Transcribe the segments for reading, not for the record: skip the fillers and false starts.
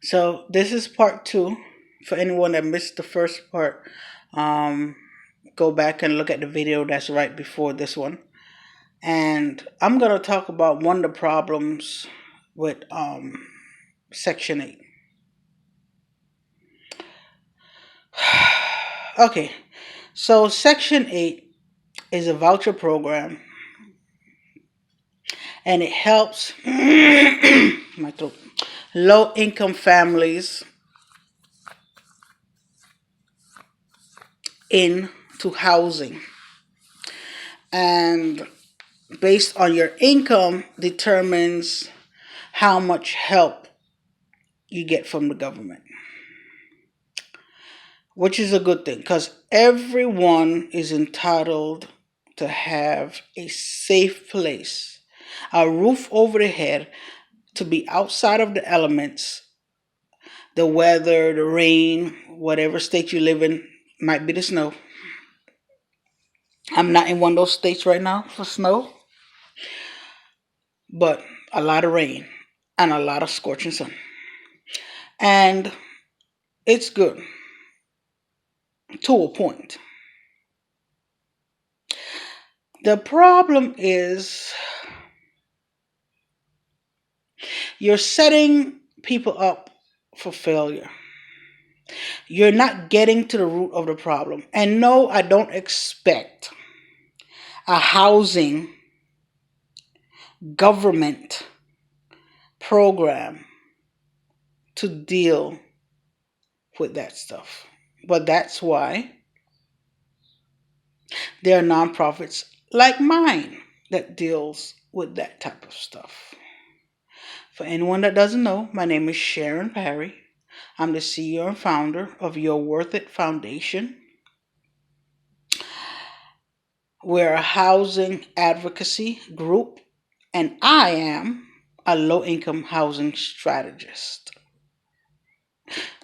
So this is part two. For anyone that missed the first part, um, go back and look at the video that's right before this one. And I'm gonna talk about one of the problems with Section 8. Okay, so Section 8 is a voucher program, and it helps my throat, low income families into housing. And based on your income determines how much help you get from the government, which is a good thing because everyone is entitled to have a safe place, a roof over their head, to be outside of the elements, the weather, the rain, whatever state you live in, might be the snow. I'm not in one of those states right now for snow, but a lot of rain and a lot of scorching sun. And it's good to a point. The problem is you're setting people up for failure. You're not getting to the root of the problem. And no, I don't expect a housing government program to deal with that stuff. But that's why there are nonprofits like mine that deals with that type of stuff. For anyone that doesn't know, my name is Sharon Parry. I'm the CEO and founder of Your Worth It Foundation. We're a housing advocacy group, and I am a low income housing strategist.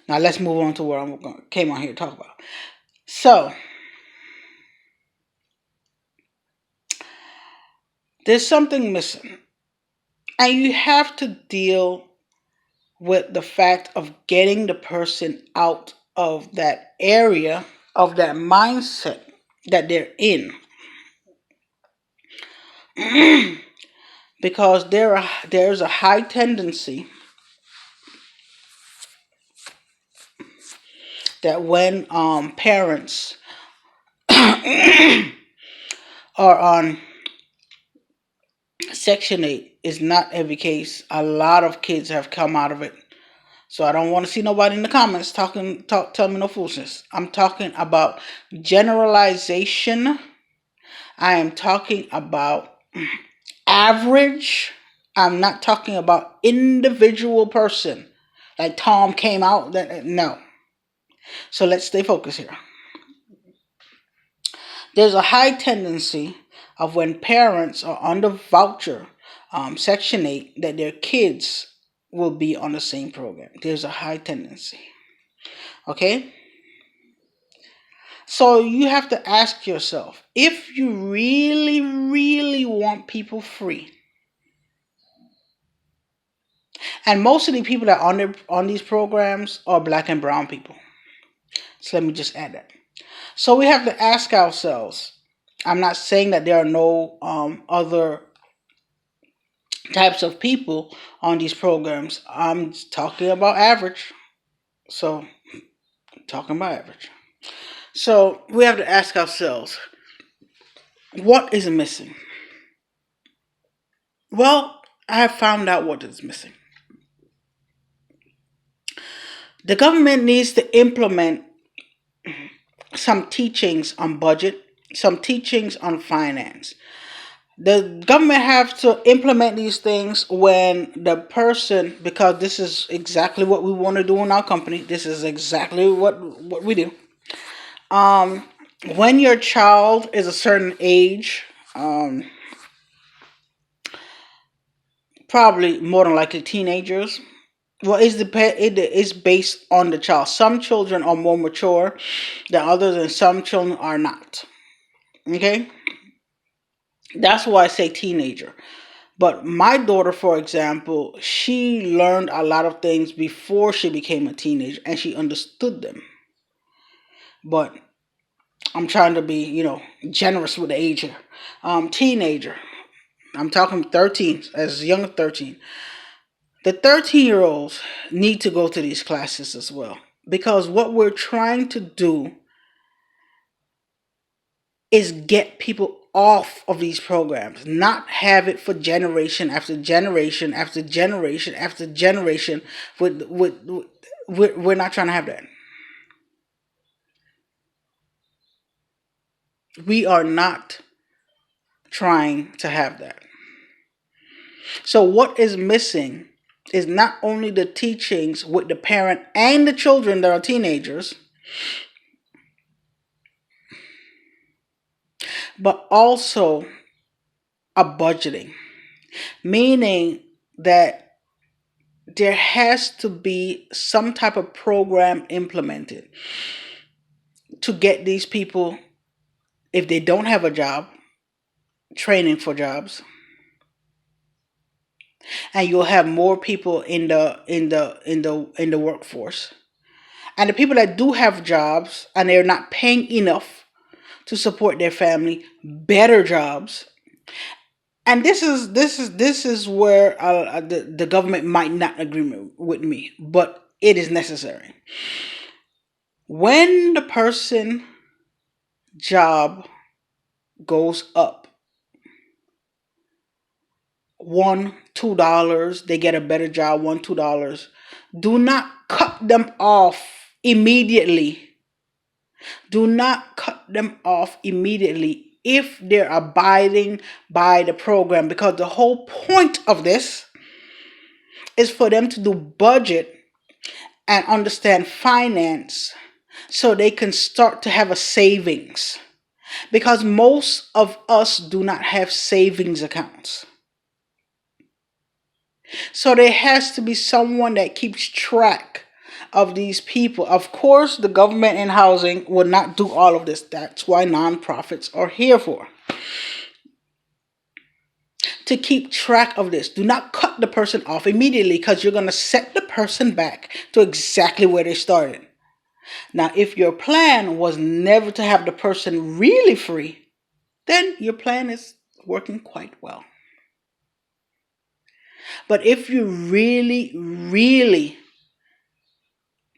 Now let's move on to what came on here to talk about. So, there's something missing, and you have to deal with the fact of getting the person out of that area, of that mindset that they're in. Because there's a high tendency that when parents are on Section 8, is not every case. A lot of kids have come out of it. So I don't want to see nobody in the comments tell me no foolishness. I'm talking about generalization. I am talking about average. I'm not talking about individual person. Like Tom came out. No. So let's stay focused here. There's a high tendency of when parents are under voucher, Section 8, that their kids will be on the same program. There's a high tendency. Okay? So you have to ask yourself, if you really, really want people free, and most of the people that are on these programs are black and brown people. So let me just add that. So we have to ask ourselves, I'm not saying that there are no other types of people on these programs. I'm talking about average. So, talking about average. So, we have to ask ourselves, what is missing? Well, I have found out what is missing. The government needs to implement some teachings on budget, some teachings on finance. The government have to implement these things when the person, because this is exactly what we want to do in our company. This is exactly what we do. When your child is a certain age, probably more than likely teenagers. Well, it is based on the child. Some children are more mature than others, and some children are not. Okay, that's why I say teenager. But my daughter, for example, she learned a lot of things before she became a teenager and she understood them. But I'm trying to be, generous with the age here. Teenager. I'm talking 13, as young as 13. The 13-year-olds need to go to these classes as well. Because what we're trying to do is get people off of these programs, not have it for generation after generation after generation after generation. We're not trying to have that. We are not trying to have that. So what is missing is not only the teachings with the parent and the children that are teenagers, but also a budgeting, meaning that there has to be some type of program implemented to get these people, if they don't have a job, training for jobs, and you'll have more people in the workforce. And the people that do have jobs and they're not paying enough to support their family, better jobs. And this is where the government might not agree with me, but it is necessary. When the person job goes up $1, $2, they get a better job, $1, $2. Do not cut them off immediately. Do not cut them off immediately if they're abiding by the program, because the whole point of this is for them to do budget and understand finance so they can start to have a savings, because most of us do not have savings accounts. So there has to be someone that keeps track of these people. Of course, the government and housing will not do all of this. That's why nonprofits are here for. To keep track of this. Do not cut the person off immediately, because you're going to set the person back to exactly where they started. Now, if your plan was never to have the person really free, then your plan is working quite well. But if you really, really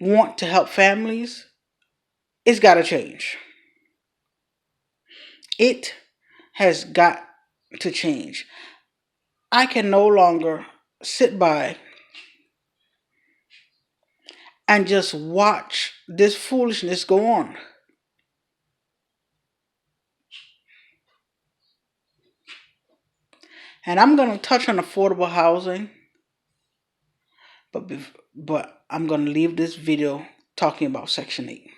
want to help families, it's got to change. It has got to change. I can no longer sit by and just watch this foolishness go on. And I'm going to touch on affordable housing, but I'm going to leave this video talking about Section 8.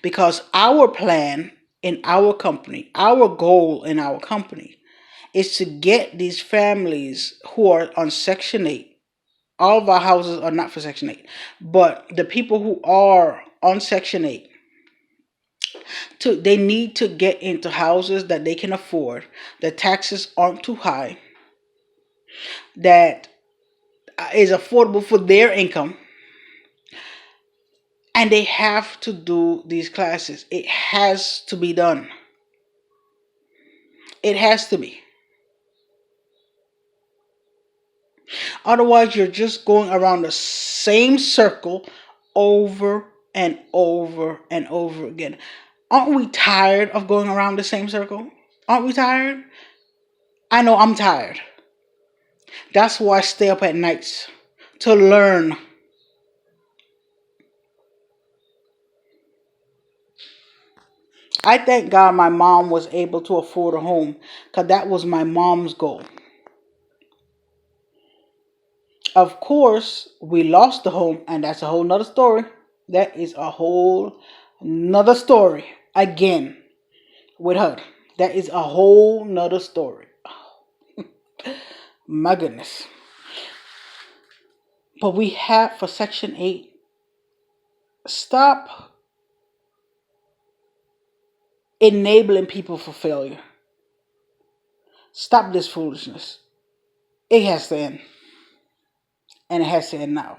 Because our plan in our company, our goal in our company, is to get these families who are on Section 8. All of our houses are not for Section 8, but the people who are on Section 8, they need to get into houses that they can afford, the taxes aren't too high, that is affordable for their income, and they have to do these classes. It has to be done. It has to be. Otherwise, you're just going around the same circle over and over and over again. Aren't we tired of going around the same circle? Aren't we tired? I know I'm tired. That's why I stay up at nights, to learn. I thank God my mom was able to afford a home, because that was my mom's goal. Of course, we lost the home, and that's a whole nother story. That is a whole nother story. Again, with her. That is a whole nother story. My goodness. But we have, for Section 8, stop enabling people for failure. Stop this foolishness. It has to end. And it has to end now.